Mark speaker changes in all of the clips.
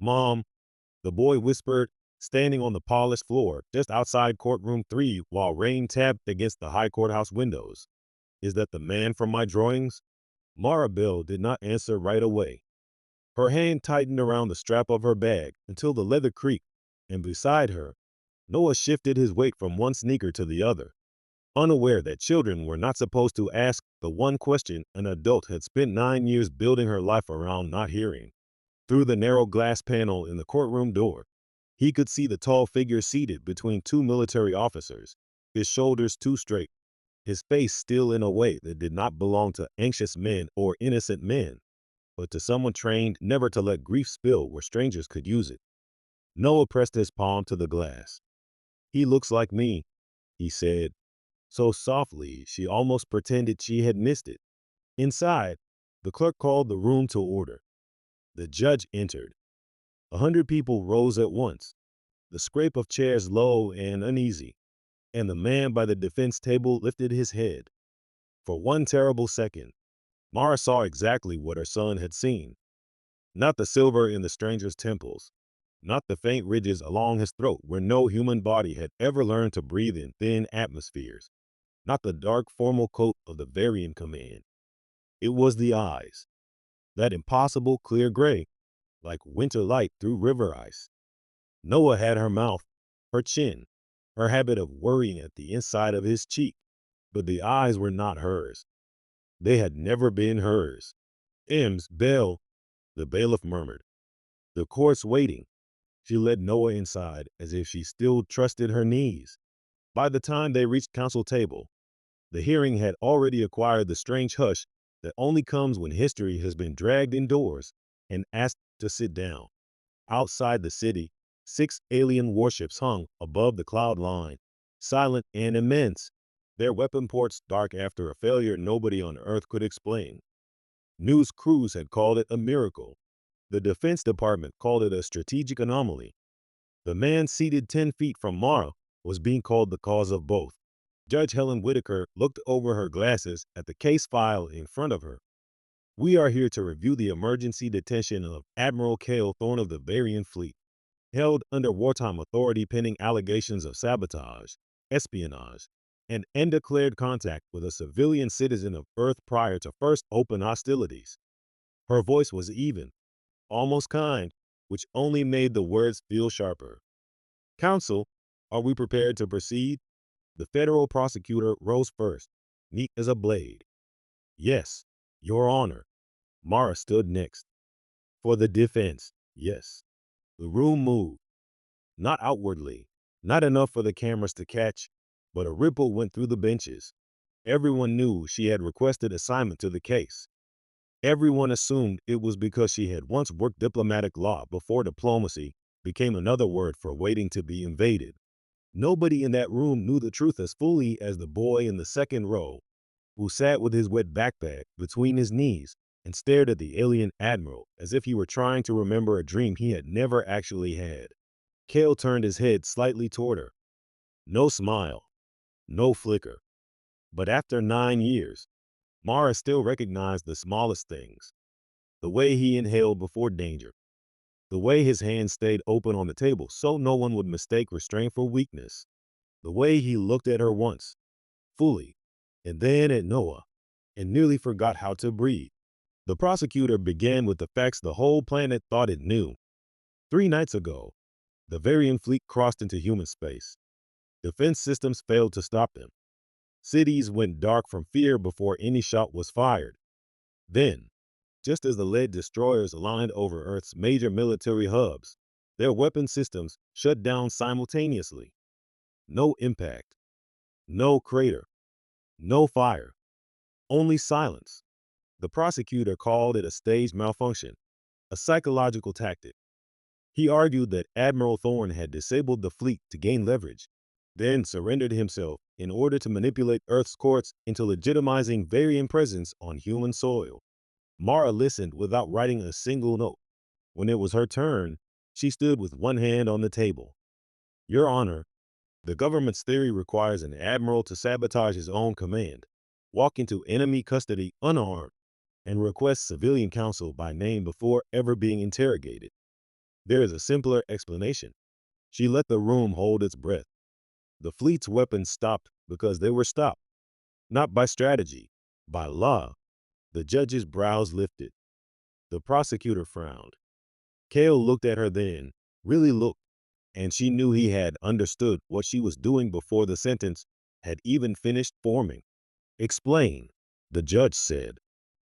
Speaker 1: Mom, the boy whispered, standing on the polished floor just outside courtroom 3 while rain tapped against the high courthouse windows. Is that the man from my drawings? Mara Bell did not answer right away. Her hand tightened around the strap of her bag until the leather creaked, and beside her, Noah shifted his weight from one sneaker to the other, unaware that children were not supposed to ask the one question an adult had spent 9 years building her life around not hearing. Through the narrow glass panel in the courtroom door, he could see the tall figure seated between two military officers, his shoulders too straight, his face still in a way that did not belong to anxious men or innocent men, but to someone trained never to let grief spill where strangers could use it. Noah pressed his palm to the glass. He looks like me, he said, so softly she almost pretended she had missed it. Inside, the clerk called the room to order. The judge entered. 100 people rose at once, the scrape of chairs low and uneasy, and the man by the defense table lifted his head. For one terrible second, Mara saw exactly what her son had seen. Not the silver in the stranger's temples, not the faint ridges along his throat where no human body had ever learned to breathe in thin atmospheres, not the dark formal coat of the Varian command. It was the eyes, that impossible clear gray, like winter light through river ice. Noah had her mouth, her chin, her habit of worrying at the inside of his cheek, but the eyes were not hers. They had never been hers. Ems, Bell, the bailiff murmured. The court's waiting. She led Noah inside as if she still trusted her knees. By the time they reached counsel table, the hearing had already acquired the strange hush that only comes when history has been dragged indoors and asked to sit down. Outside the city, 6 alien warships hung above the cloud line, silent and immense, their weapon ports dark after a failure nobody on Earth could explain. News crews had called it a miracle. The Defense Department called it a strategic anomaly. The man seated 10 feet from Mara was being called the cause of both. Judge Helen Whitaker looked over her glasses at the case file in front of her. We are here to review the emergency detention of Admiral Cale Thorne of the Varian Fleet, held under wartime authority pending allegations of sabotage, espionage, and undeclared contact with a civilian citizen of Earth prior to first open hostilities. Her voice was even, almost kind, which only made the words feel sharper. Counsel, are we prepared to proceed? The federal prosecutor rose first, neat as a blade. Yes, Your Honor. Mara stood next. For the defense, yes. The room moved. Not outwardly, not enough for the cameras to catch, but a ripple went through the benches. Everyone knew she had requested assignment to the case. Everyone assumed it was because she had once worked diplomatic law before diplomacy became another word for waiting to be invaded. Nobody in that room knew the truth as fully as the boy in the second row, who sat with his wet backpack between his knees and stared at the alien admiral as if he were trying to remember a dream he had never actually had. Cale turned his head slightly toward her. No smile, no flicker. But after 9 years, Mara still recognized the smallest things. The way he inhaled before danger. The way his hand stayed open on the table so no one would mistake restraint for weakness. The way he looked at her once, fully, and then at Noah, and nearly forgot how to breathe. The prosecutor began with the facts the whole planet thought it knew. 3 nights ago, the Varian fleet crossed into human space. Defense systems failed to stop them. Cities went dark from fear before any shot was fired. Then, just as the lead destroyers aligned over Earth's major military hubs, their weapon systems shut down simultaneously. No impact, no crater, no fire, only silence. The prosecutor called it a staged malfunction, a psychological tactic. He argued that Admiral Thorne had disabled the fleet to gain leverage, then surrendered himself in order to manipulate Earth's courts into legitimizing Varian presence on human soil. Mara listened without writing a single note. When it was her turn, she stood with one hand on the table. Your Honor, the government's theory requires an admiral to sabotage his own command, walk into enemy custody unarmed, and request civilian counsel by name before ever being interrogated. There is a simpler explanation. She let the room hold its breath. The fleet's weapons stopped because they were stopped, not by strategy, by law. The judge's brows lifted. The prosecutor frowned. Cale looked at her then, really looked, and she knew he had understood what she was doing before the sentence had even finished forming. Explain, the judge said.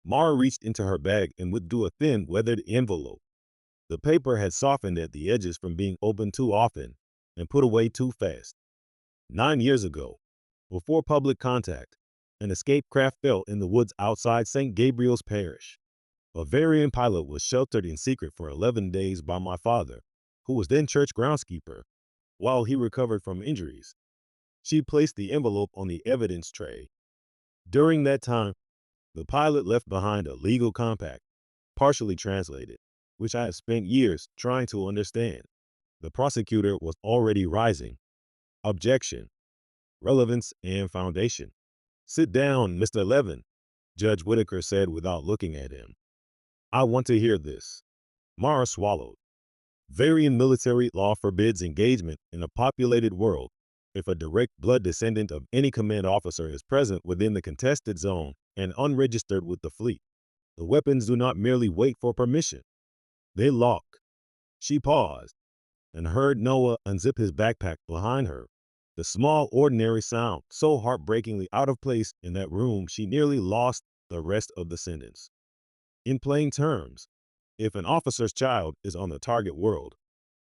Speaker 1: Mara reached into her bag and withdrew a thin, weathered envelope. The paper had softened at the edges from being opened too often and put away too fast. 9 years ago, before public contact, an escape craft fell in the woods outside St. Gabriel's Parish. A variant pilot was sheltered in secret for 11 days by my father, who was then church groundskeeper, while he recovered from injuries. She placed the envelope on the evidence tray. During that time, the pilot left behind a legal compact, partially translated, which I have spent years trying to understand. The prosecutor was already rising. Objection, relevance, and foundation. Sit down, Mr. Levin, Judge Whitaker said without looking at him. I want to hear this. Mara swallowed. Varian military law forbids engagement in a populated world if a direct blood descendant of any command officer is present within the contested zone and unregistered with the fleet. The weapons do not merely wait for permission. They lock. She paused and heard Noah unzip his backpack behind her. The small, ordinary sound so heartbreakingly out of place in that room she nearly lost the rest of the sentence. In plain terms, if an officer's child is on the target world,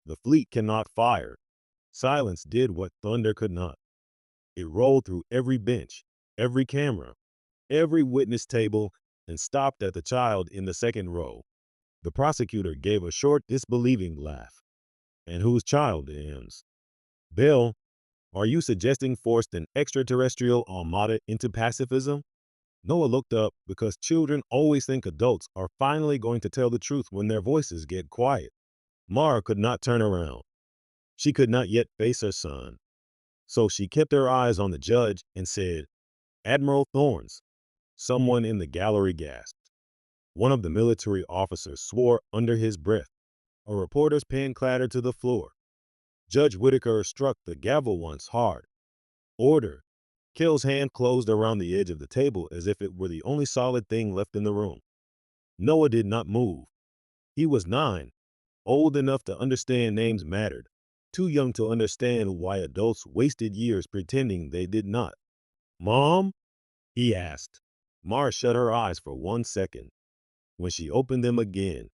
Speaker 1: the fleet cannot fire. Silence did what thunder could not. It rolled through every bench, every camera, every witness table, and stopped at the child in the second row. The prosecutor gave a short, disbelieving laugh. And whose child is? Bill, are you suggesting forced an extraterrestrial armada into pacifism? Noah looked up because children always think adults are finally going to tell the truth when their voices get quiet. Mara could not turn around. She could not yet face her son. So she kept her eyes on the judge and said, Admiral Thorns. Someone in the gallery gasped. One of the military officers swore under his breath. A reporter's pen clattered to the floor. Judge Whitaker struck the gavel once hard. Order. Cale's hand closed around the edge of the table as if it were the only solid thing left in the room. Noah did not move. He was 9, old enough to understand names mattered, too young to understand why adults wasted years pretending they did not. Mom? He asked. Mara shut her eyes for 1 second. When she opened them again,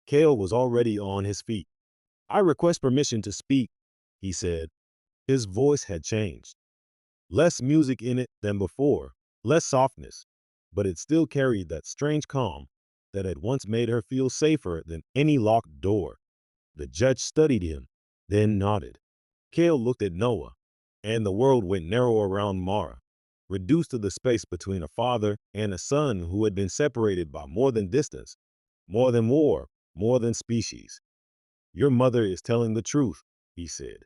Speaker 1: Cale was already on his feet. I request permission to speak, he said. His voice had changed. Less music in it than before, less softness, but it still carried that strange calm that had once made her feel safer than any locked door. The judge studied him, then nodded. Cale looked at Noah, and the world went narrow around Mara, reduced to the space between a father and a son who had been separated by more than distance, more than war, more than species. Your mother is telling the truth, he said.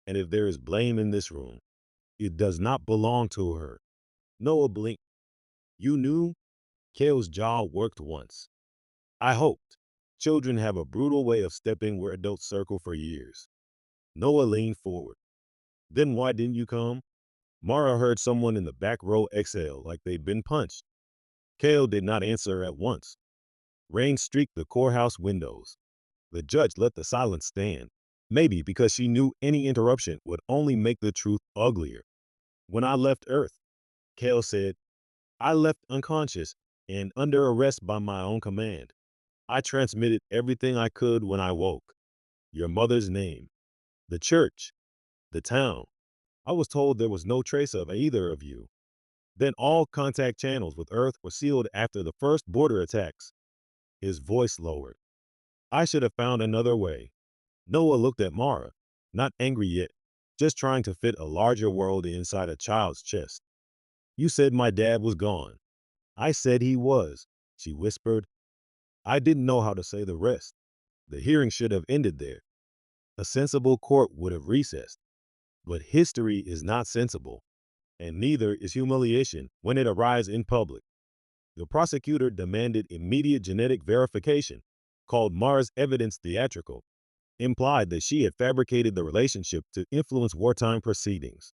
Speaker 1: And if there is blame in this room, it does not belong to her. Noah blinked. You knew? Cale's jaw worked once. I hoped. Children have a brutal way of stepping where adults circle for years. Noah leaned forward. Then why didn't you come? Mara heard someone in the back row exhale like they'd been punched. Cale did not answer at once. Rain streaked the courthouse windows. The judge let the silence stand, maybe because she knew any interruption would only make the truth uglier. When I left Earth, Cale said, I left unconscious and under arrest by my own command. I transmitted everything I could when I woke. Your mother's name, the church, the town. I was told there was no trace of either of you. Then all contact channels with Earth were sealed after the first border attacks. His voice lowered. I should have found another way. Noah looked at Mara, not angry yet, just trying to fit a larger world inside a child's chest. You said my dad was gone. I said he was, she whispered. I didn't know how to say the rest. The hearing should have ended there. A sensible court would have recessed. But history is not sensible, and neither is humiliation when it arrives in public. The prosecutor demanded immediate genetic verification, called Mara's evidence theatrical, implied that she had fabricated the relationship to influence wartime proceedings.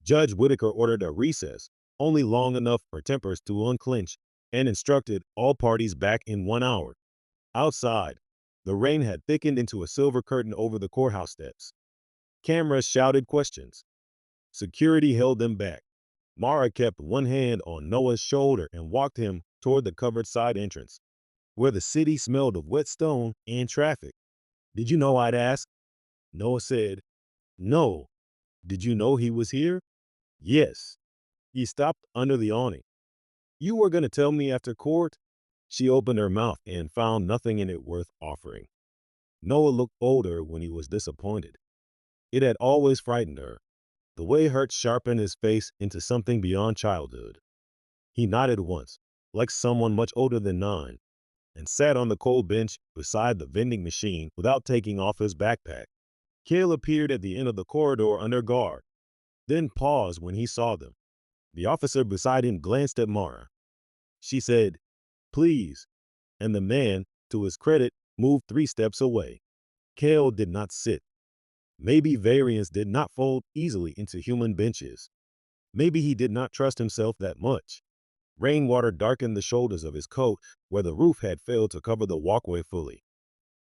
Speaker 1: Judge Whitaker ordered a recess, only long enough for tempers to unclench, and instructed all parties back in 1 hour. Outside, the rain had thickened into a silver curtain over the courthouse steps. Cameras shouted questions. Security held them back. Mara kept one hand on Noah's shoulder and walked him toward the covered side entrance, where the city smelled of wet stone and traffic. "Did you know I'd ask?" Noah said. "No." "Did you know he was here?" "Yes." He stopped under the awning. "You were going to tell me after court?" She opened her mouth and found nothing in it worth offering. Noah looked older when he was disappointed. It had always frightened her. The way hurt sharpened his face into something beyond childhood. He nodded once, like someone much older than 9, and sat on the cold bench beside the vending machine without taking off his backpack. Cale appeared at the end of the corridor under guard, then paused when he saw them. The officer beside him glanced at Mara. She said, "Please," and the man, to his credit, moved 3 steps away. Cale did not sit. Maybe variants did not fold easily into human benches. Maybe he did not trust himself that much. Rainwater darkened the shoulders of his coat where the roof had failed to cover the walkway fully.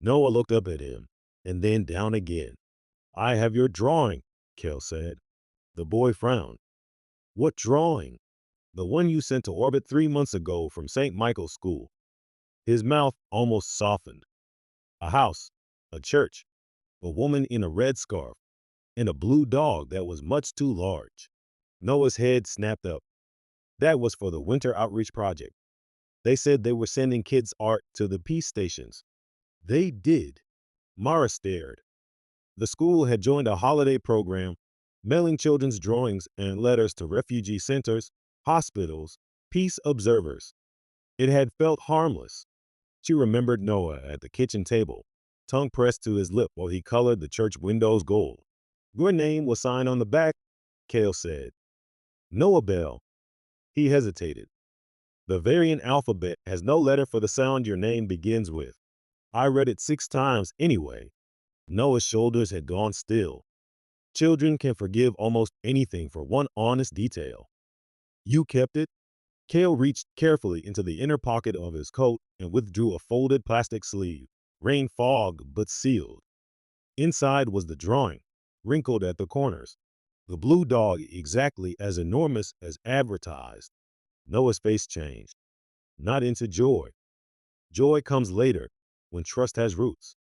Speaker 1: Noah looked up at him, and then down again. "I have your drawing," Cale said. The boy frowned. "What drawing?" "The one you sent to orbit 3 months ago from St. Michael's School." His mouth almost softened. A house, a church, a woman in a red scarf, and a blue dog that was much too large. Noah's head snapped up. That was for the Winter Outreach Project. They said they were sending kids' art to the peace stations. They did. Mara stared. The school had joined a holiday program, mailing children's drawings and letters to refugee centers, hospitals, peace observers. It had felt harmless. She remembered Noah at the kitchen table, tongue pressed to his lip while he colored the church windows gold. "Your name was signed on the back," Cale said. "Noah Bell." He hesitated. "The variant alphabet has no letter for the sound your name begins with. I read it 6 times anyway." Noah's shoulders had gone still. Children can forgive almost anything for one honest detail. "You kept it?" Cale reached carefully into the inner pocket of his coat and withdrew a folded plastic sleeve, rain fogged but sealed. Inside was the drawing, wrinkled at the corners. The blue dog exactly as enormous as advertised. Noah's face changed. Not into joy. Joy comes later, when trust has roots.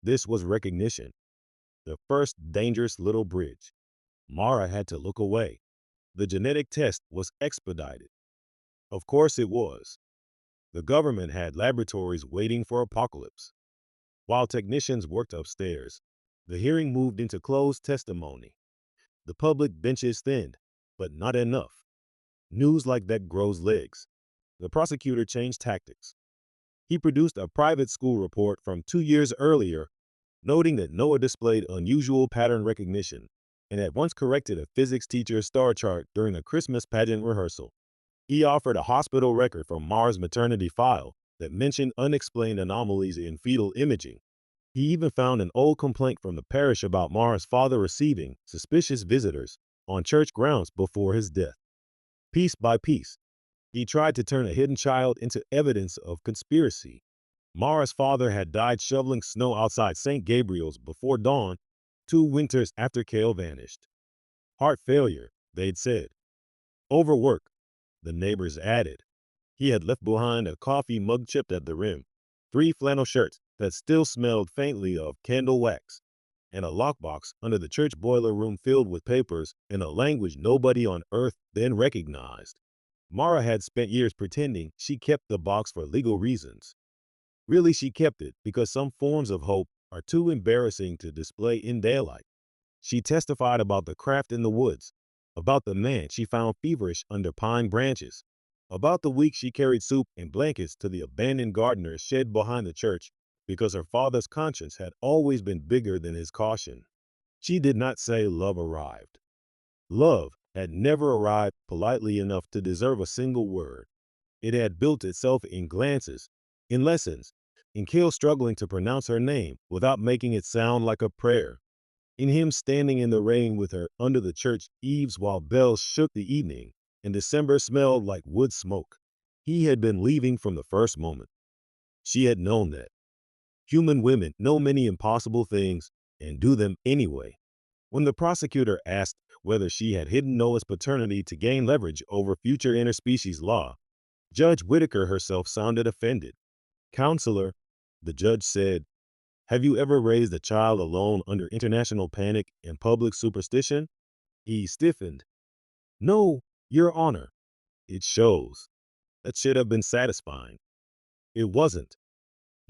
Speaker 1: This was recognition. The first dangerous little bridge. Mara had to look away. The genetic test was expedited. Of course it was. The government had laboratories waiting for apocalypse. While technicians worked upstairs, the hearing moved into closed testimony. The public benches thinned, but not enough. News like that grows legs. The prosecutor changed tactics. He produced a private school report from 2 years earlier, noting that Noah displayed unusual pattern recognition and had once corrected a physics teacher's star chart during a Christmas pageant rehearsal. He offered a hospital record from Mara's maternity file that mentioned unexplained anomalies in fetal imaging. He even found an old complaint from the parish about Mara's father receiving suspicious visitors on church grounds before his death. Piece by piece, he tried to turn a hidden child into evidence of conspiracy. Mara's father had died shoveling snow outside St. Gabriel's before dawn, 2 winters after Cale vanished. Heart failure, they'd said. Overwork, the neighbors added. He had left behind a coffee mug chipped at the rim, 3 flannel shirts that still smelled faintly of candle wax, and a lockbox under the church boiler room filled with papers in a language nobody on earth then recognized. Mara had spent years pretending she kept the box for legal reasons. Really, she kept it because some forms of hope are too embarrassing to display in daylight. She testified about the craft in the woods, about the man she found feverish under pine branches, about the week she carried soup and blankets to the abandoned gardener's shed behind the church because her father's conscience had always been bigger than his caution. She did not say love arrived. Love had never arrived politely enough to deserve a single word. It had built itself in glances, in lessons, and Kale struggling to pronounce her name without making it sound like a prayer. In him standing in the rain with her under the church eaves while bells shook the evening, and December smelled like wood smoke. He had been leaving from the first moment. She had known that. Human women know many impossible things and do them anyway. When the prosecutor asked whether she had hidden Noah's paternity to gain leverage over future interspecies law, Judge Whitaker herself sounded offended. "Counselor," the judge said, "have you ever raised a child alone under international panic and public superstition?" He stiffened. "No, Your Honor." "It shows." That should have been satisfying. It wasn't.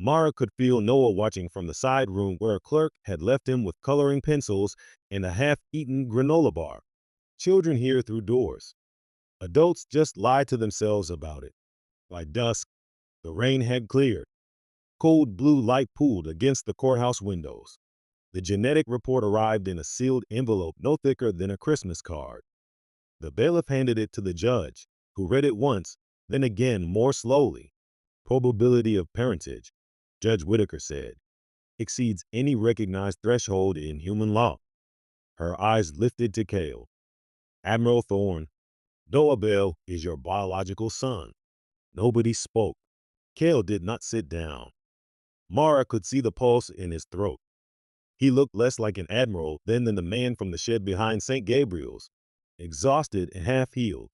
Speaker 1: Mara could feel Noah watching from the side room where a clerk had left him with coloring pencils and a half-eaten granola bar. Children hear through doors. Adults just lie to themselves about it. By dusk, the rain had cleared. Cold blue light pooled against the courthouse windows. The genetic report arrived in a sealed envelope no thicker than a Christmas card. The bailiff handed it to the judge, who read it once, then again more slowly. "Probability of parentage," Judge Whitaker said, "exceeds any recognized threshold in human law." Her eyes lifted to Cale. "Admiral Thorne, Noah Bell is your biological son." Nobody spoke. Cale did not sit down. Mara could see the pulse in his throat. He looked less like an admiral than the man from the shed behind St. Gabriel's, exhausted and half-healed,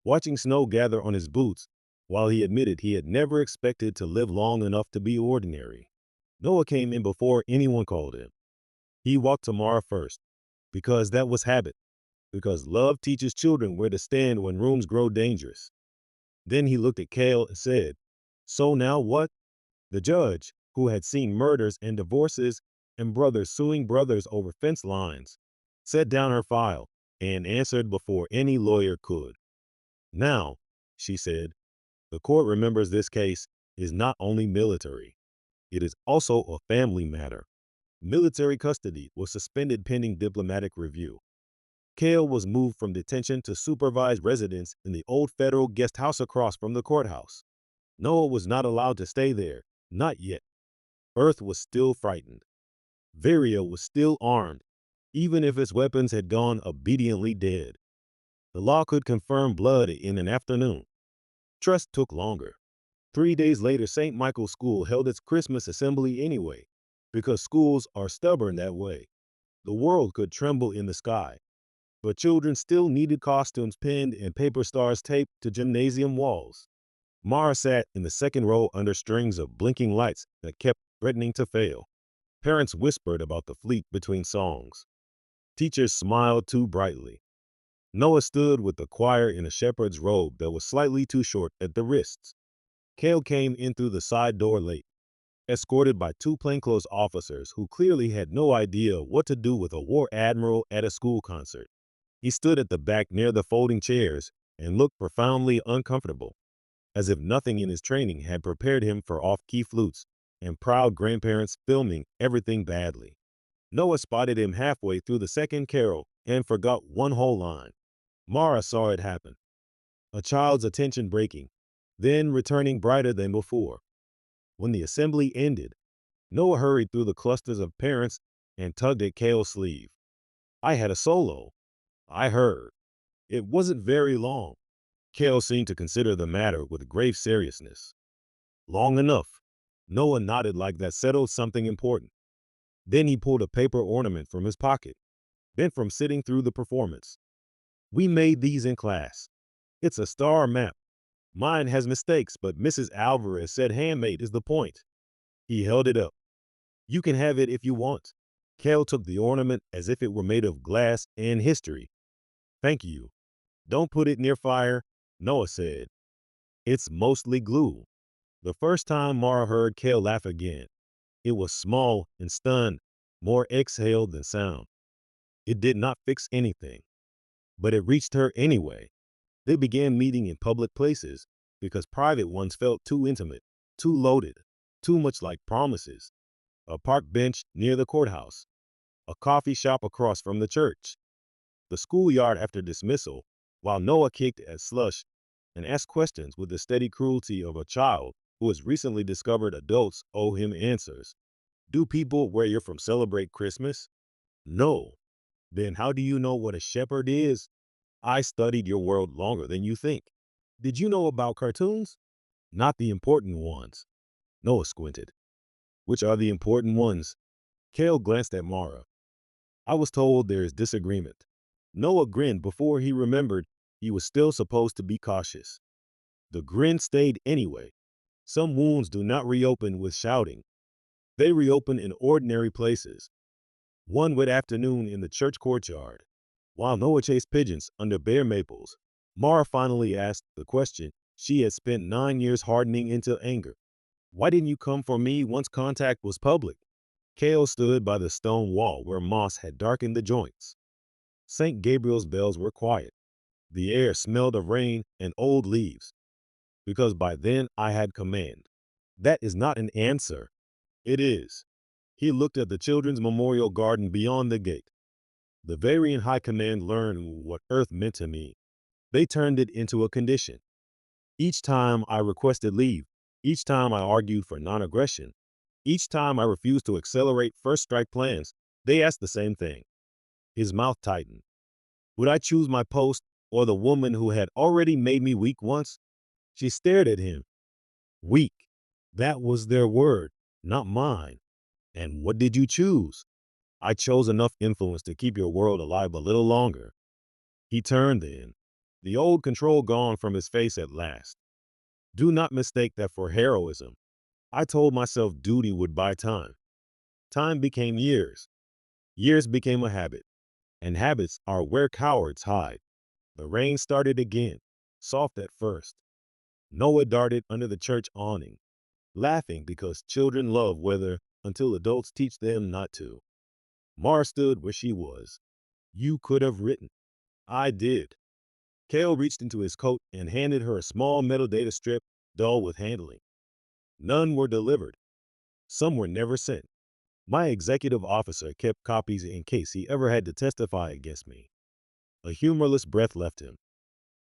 Speaker 1: watching snow gather on his boots, while he admitted he had never expected to live long enough to be ordinary. Noah came in before anyone called him. He walked to Mara first, because that was habit, because love teaches children where to stand when rooms grow dangerous. Then he looked at Cale and said, "So now what?" The judge, who had seen murders and divorces and brothers suing brothers over fence lines, set down her file and answered before any lawyer could. "Now," she said, "the court remembers this case is not only military. It is also a family matter. Military custody was suspended pending diplomatic review. Cale was moved from detention to supervised residence in the old federal guest house across from the courthouse. Noah was not allowed to stay there, not yet. Earth was still frightened. Varia was still armed, even if its weapons had gone obediently dead. The law could confirm blood in an afternoon. Trust took longer. 3 days later, St. Michael's School held its Christmas assembly anyway, because schools are stubborn that way. The world could tremble in the sky, but children still needed costumes pinned and paper stars taped to gymnasium walls. Mara sat in the second row under strings of blinking lights that kept threatening to fail. Parents whispered about the fleet between songs. Teachers smiled too brightly. Noah stood with the choir in a shepherd's robe that was slightly too short at the wrists. Cale came in through the side door late, escorted by two plainclothes officers who clearly had no idea what to do with a war admiral at a school concert. He stood at the back near the folding chairs and looked profoundly uncomfortable, as if nothing in his training had prepared him for off-key flutes and proud grandparents filming everything badly. Noah spotted him halfway through the second carol and forgot one whole line. Mara saw it happen, a child's attention breaking, then returning brighter than before. When the assembly ended, Noah hurried through the clusters of parents and tugged at Cale's sleeve. "I had a solo," I heard. It wasn't very long. Cale seemed to consider the matter with grave seriousness. "Long enough." Noah nodded like that settled something important. Then he pulled a paper ornament from his pocket, bent from sitting through the performance. "We made these in class. It's a star map. Mine has mistakes, but Mrs. Alvarez said handmade is the point." He held it up. "You can have it if you want." Cale took the ornament as if it were made of glass and history. "Thank you. Don't put it near fire," Noah said. "It's mostly glue." The first time Mara heard Cale laugh again, it was small and stunned, more exhale than sound. It did not fix anything, but it reached her anyway. They began meeting in public places because private ones felt too intimate, too loaded, too much like promises. A park bench near the courthouse, a coffee shop across from the church, the schoolyard after dismissal, while Noah kicked at slush and asked questions with the steady cruelty of a child who has recently discovered adults owe him answers. Do people where you're from celebrate Christmas? No. Then how do you know what a shepherd is? I studied your world longer than you think. Did you know about cartoons? Not the important ones. Noah squinted. Which are the important ones? Kale glanced at Mara. I was told there is disagreement. Noah grinned before he remembered he was still supposed to be cautious. The grin stayed anyway. Some wounds do not reopen with shouting. They reopen in ordinary places. One wet afternoon in the church courtyard, while Noah chased pigeons under bare maples, Mara finally asked the question she had spent 9 years hardening into anger. Why didn't you come for me once contact was public? Kale stood by the stone wall where moss had darkened the joints. St. Gabriel's bells were quiet. The air smelled of rain and old leaves, because by then I had command. That is not an answer. It is. He looked at the children's memorial garden beyond the gate. The Varian High Command learned what Earth meant to me. They turned it into a condition. Each time I requested leave, each time I argued for non-aggression, each time I refused to accelerate first strike plans, they asked the same thing. His mouth tightened. Would I choose my post or the woman who had already made me weak once? She stared at him. Weak. That was their word, not mine. And what did you choose? I chose enough influence to keep your world alive a little longer. He turned then, the old control gone from his face at last. Do not mistake that for heroism. I told myself duty would buy time. Time became years. Years became a habit. And habits are where cowards hide. The rain started again, soft at first. Noah darted under the church awning, laughing because children love weather until adults teach them not to. Mara stood where she was. You could have written. I did. Kale reached into his coat and handed her a small metal data strip, dull with handling. None were delivered. Some were never sent. My executive officer kept copies in case he ever had to testify against me. A humorless breath left him.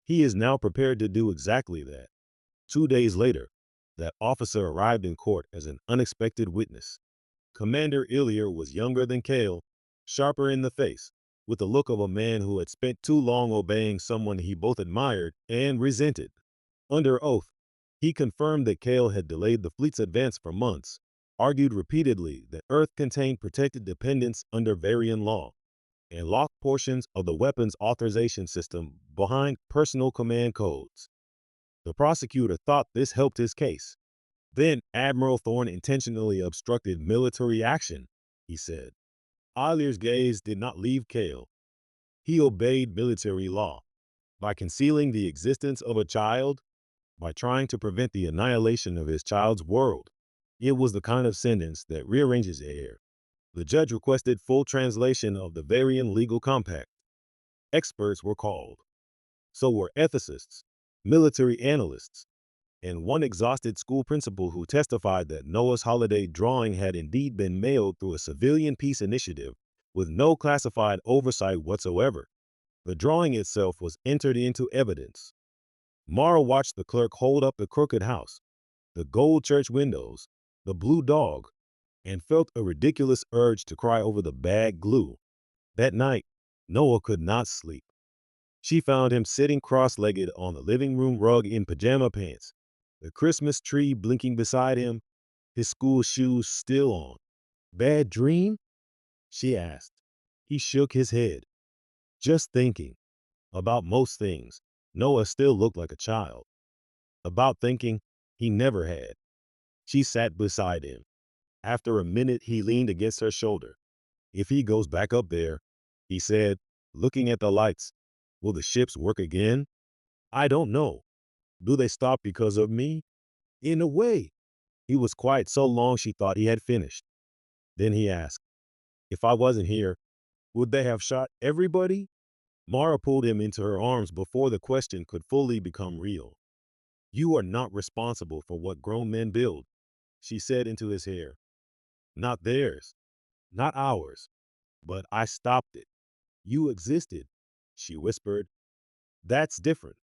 Speaker 1: He is now prepared to do exactly that. 2 days later, that officer arrived in court as an unexpected witness. Commander Illier was younger than Kale, sharper in the face, with the look of a man who had spent too long obeying someone he both admired and resented. Under oath, he confirmed that Kale had delayed the fleet's advance for months, argued repeatedly that Earth contained protected dependents under Varian law, and locked portions of the weapons authorization system behind personal command codes. The prosecutor thought this helped his case. Then Admiral Thorne intentionally obstructed military action, he said. Ollier's gaze did not leave Kale. He obeyed military law. By concealing the existence of a child, by trying to prevent the annihilation of his child's world. It was the kind of sentence that rearranges air. The judge requested full translation of the Varian legal compact. Experts were called. So were ethicists, military analysts, and one exhausted school principal who testified that Noah's holiday drawing had indeed been mailed through a civilian peace initiative with no classified oversight whatsoever. The drawing itself was entered into evidence. Mara watched the clerk hold up the crooked house, the gold church windows, the blue dog, and felt a ridiculous urge to cry over the bad glue. That night, Noah could not sleep. She found him sitting cross-legged on the living room rug in pajama pants, the Christmas tree blinking beside him, his school shoes still on. Bad dream? She asked. He shook his head. Just thinking. About most things, Noah still looked like a child. About thinking, he never had. She sat beside him. After a minute, he leaned against her shoulder. If he goes back up there, he said, looking at the lights, will the ships work again? I don't know. Do they stop because of me? In a way. He was quiet so long she thought he had finished. Then he asked, if I wasn't here, would they have shot everybody? Mara pulled him into her arms before the question could fully become real. You are not responsible for what grown men build, she said into his hair. Not theirs, not ours, but I stopped it. You existed, she whispered. That's different.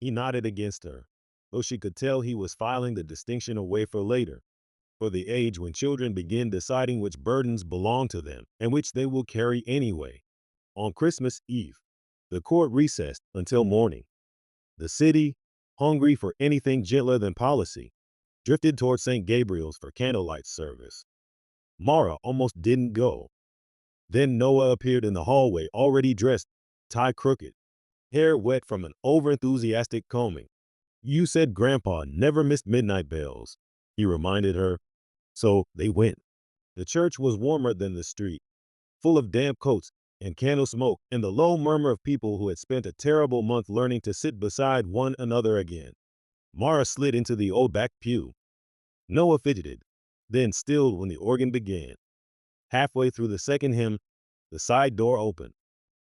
Speaker 1: He nodded against her. though she could tell he was filing the distinction away for later, for the age when children begin deciding which burdens belong to them and which they will carry anyway. On Christmas Eve, the court recessed until morning. The city, hungry for anything gentler than policy, drifted toward St. Gabriel's for candlelight service. Mara almost didn't go. Then Noah appeared in the hallway, already dressed, tie crooked, hair wet from an overenthusiastic combing. "You said Grandpa never missed midnight bells," he reminded her. So they went. The church was warmer than the street, full of damp coats and candle smoke and the low murmur of people who had spent a terrible month learning to sit beside one another again. Mara slid into the old back pew. Noah fidgeted, then stilled when the organ began. Halfway through the second hymn, the side door opened.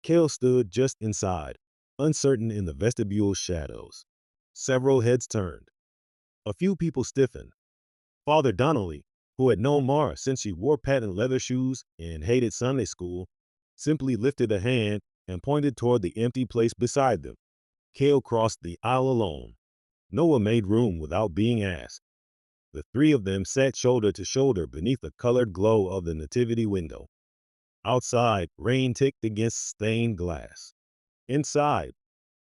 Speaker 1: Cale stood just inside, uncertain in the vestibule shadows. Several heads turned. A few people stiffened. Father Donnelly, who had known Mara since she wore patent leather shoes and hated Sunday school, simply lifted a hand and pointed toward the empty place beside them. Cale crossed the aisle alone. Noah made room without being asked. The three of them sat shoulder to shoulder beneath the colored glow of the nativity window. Outside, rain ticked against stained glass. Inside,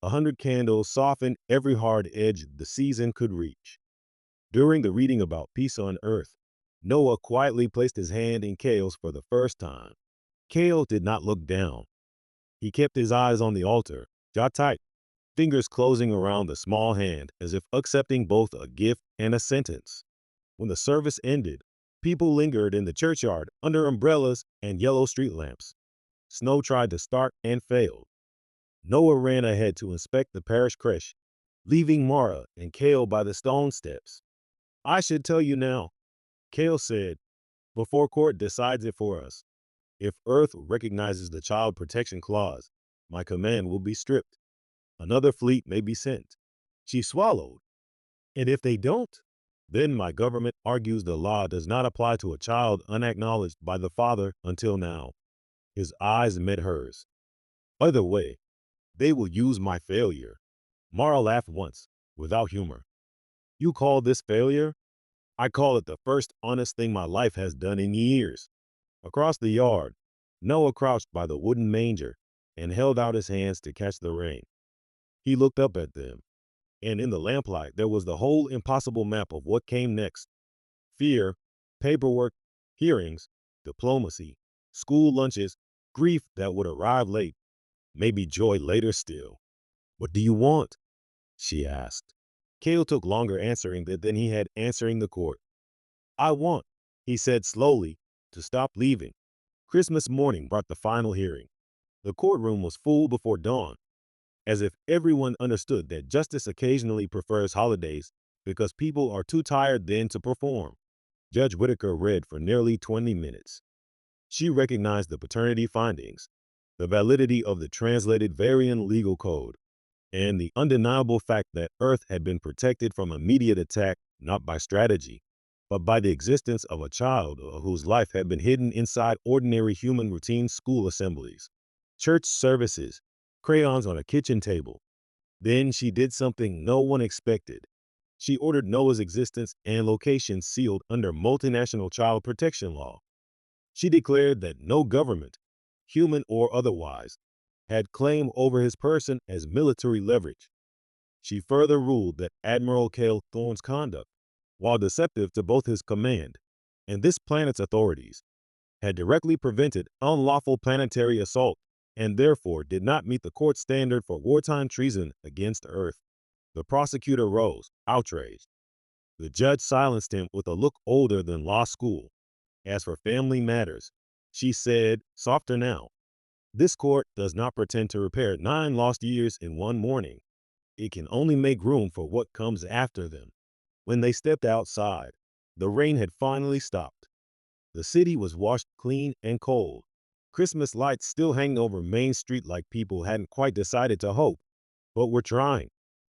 Speaker 1: 100 candles softened every hard edge the season could reach. During the reading about peace on earth, Noah quietly placed his hand in Cale's for the first time. Cale did not look down. He kept his eyes on the altar, jaw tight, fingers closing around the small hand as if accepting both a gift and a sentence. When the service ended, people lingered in the churchyard under umbrellas and yellow street lamps. Snow tried to start and failed. Noah ran ahead to inspect the parish creche, leaving Mara and Cale by the stone steps. "I should tell you now," Cale said, "before court decides it for us. If Earth recognizes the Child Protection Clause, my command will be stripped. Another fleet may be sent." She swallowed. "And if they don't?" "Then my government argues the law does not apply to a child unacknowledged by the father until now." His eyes met hers. "Either way, they will use my failure." Mara laughed once, without humor. "You call this failure? I call it the first honest thing my life has done in years." Across the yard, Noah crouched by the wooden manger and held out his hands to catch the rain. He looked up at them, and in the lamplight there was the whole impossible map of what came next. Fear, paperwork, hearings, diplomacy, school lunches, grief that would arrive late, maybe joy later still. "What do you want?" she asked. Cale took longer answering than he had answering the court. "I want," he said slowly, "to stop leaving." Christmas morning brought the final hearing. The courtroom was full before dawn, as if everyone understood that justice occasionally prefers holidays because people are too tired then to perform. Judge Whitaker read for nearly 20 minutes. She recognized the paternity findings, the validity of the translated variant legal code, and the undeniable fact that Earth had been protected from immediate attack not by strategy, but by the existence of a child whose life had been hidden inside ordinary human routine school assemblies, church services, crayons on a kitchen table. Then she did something no one expected. She ordered Noah's existence and location sealed under multinational child protection law. She declared that no government, human or otherwise, had claim over his person as military leverage. She further ruled that Admiral Cale Thorne's conduct, while deceptive to both his command and this planet's authorities, had directly prevented unlawful planetary assault and therefore did not meet the court standard for wartime treason against Earth. The prosecutor rose, outraged. The judge silenced him with a look older than law school. "As for family matters," she said, softer now, "this court does not pretend to repair 9 lost years in one morning. It can only make room for what comes after them." When they stepped outside, the rain had finally stopped. The city was washed clean and cold. Christmas lights still hanging over Main Street like people hadn't quite decided to hope, but were trying.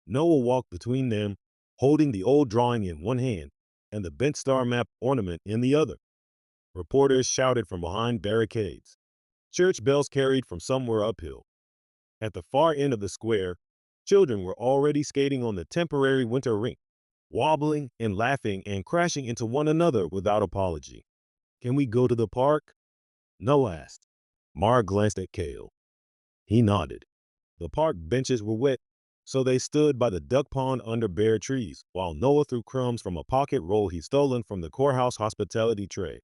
Speaker 1: Noah walked between them, holding the old drawing in one hand and the bent star map ornament in the other. Reporters shouted from behind barricades. Church bells carried from somewhere uphill. At the far end of the square, Children were already skating on the temporary winter rink, wobbling and laughing and crashing into one another without apology. Can we go to the park? Noah asked. Mara glanced at Cale. He nodded. The park benches were wet, so they stood by the duck pond under bare trees, while Noah threw crumbs from a pocket roll he'd stolen from the courthouse hospitality tray.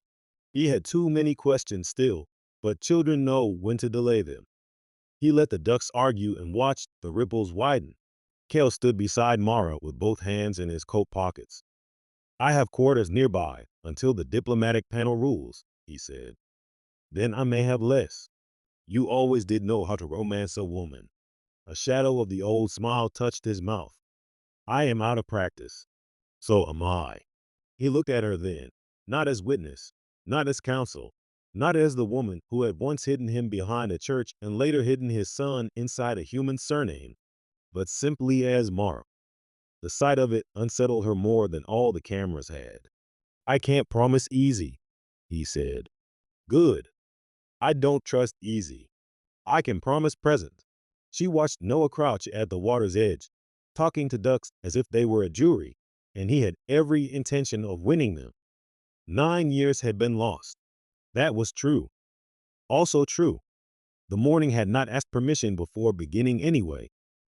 Speaker 1: He had too many questions still, but children know when to delay them. He let the ducks argue and watched the ripples widen. Cale stood beside Mara with both hands in his coat pockets. I have quarters nearby until the diplomatic panel rules, he said. Then I may have less. You always did know how to romance a woman. A shadow of the old smile touched his mouth. I am out of practice. So am I. He looked at her then, not as witness, not as counsel, not as the woman who had once hidden him behind a church and later hidden his son inside a human surname, but simply as Mara. The sight of it unsettled her more than all the cameras had. I can't promise easy, he said. Good. I don't trust easy. I can promise present. She watched Noah crouch at the water's edge, talking to ducks as if they were a jury, and he had every intention of winning them. 9 years had been lost. That was true. Also true. The morning had not asked permission before beginning anyway.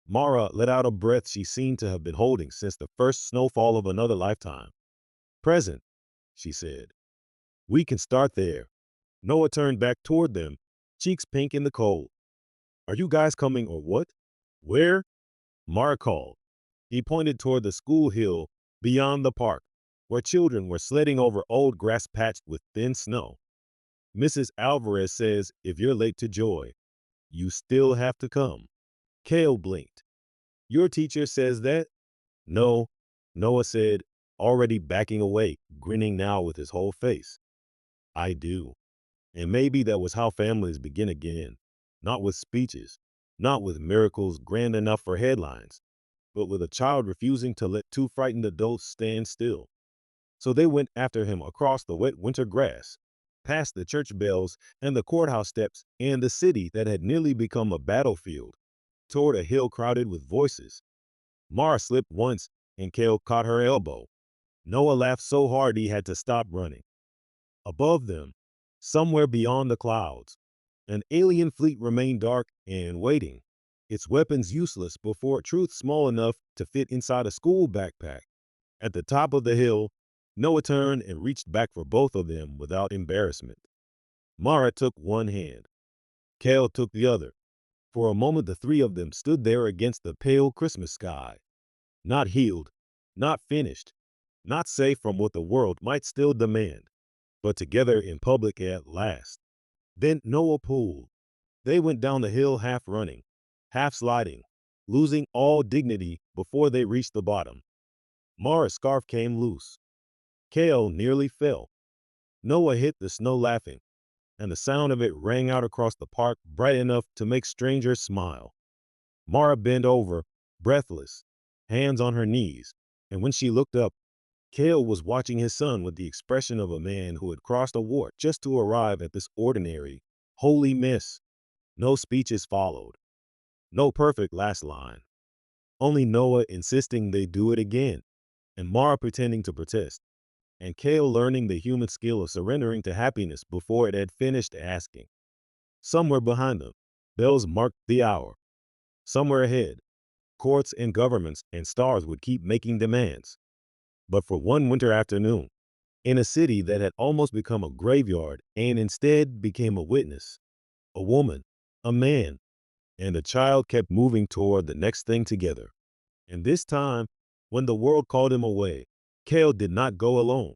Speaker 1: Mara let out a breath she seemed to have been holding since the first snowfall of another lifetime. Present, she said. We can start there. Noah turned back toward them, cheeks pink in the cold. Are you guys coming or what? Where? Mara called. He pointed toward the school hill beyond the park, where children were sledding over old grass patched with thin snow. Mrs. Alvarez says if you're late to joy, you still have to come. Cale blinked. Your teacher says that? No, Noah said, already backing away, grinning now with his whole face. I do. And maybe that was how families begin again. Not with speeches, not with miracles grand enough for headlines, but with a child refusing to let two frightened adults stand still. So they went after him across the wet winter grass, past the church bells and the courthouse steps and the city that had nearly become a battlefield, toward a hill crowded with voices. Mara slipped once, and Cale caught her elbow. Noah laughed so hard he had to stop running. Above them, somewhere beyond the clouds, an alien fleet remained dark and waiting, its weapons useless before a truth small enough to fit inside a school backpack. At the top of the hill, Noah turned and reached back for both of them without embarrassment. Mara took one hand. Cale took the other. For a moment the three of them stood there against the pale Christmas sky. Not healed, not finished, not safe from what the world might still demand, but together in public at last. Then Noah pulled. They went down the hill half running, half sliding, losing all dignity before they reached the bottom. Mara's scarf came loose. Cale nearly fell. Noah hit the snow laughing, and the sound of it rang out across the park bright enough to make strangers smile. Mara bent over, breathless, hands on her knees, and when she looked up, Cale was watching his son with the expression of a man who had crossed a wart just to arrive at this ordinary, holy miss. No speeches followed. No perfect last line. Only Noah insisting they do it again, and Mara pretending to protest, and Cale learning the human skill of surrendering to happiness before it had finished asking. Somewhere behind them, bells marked the hour. Somewhere ahead, courts and governments and stars would keep making demands. But for one winter afternoon, in a city that had almost become a graveyard and instead became a witness, a woman, a man, and a child kept moving toward the next thing together. And this time, when the world called him away, Cale did not go alone.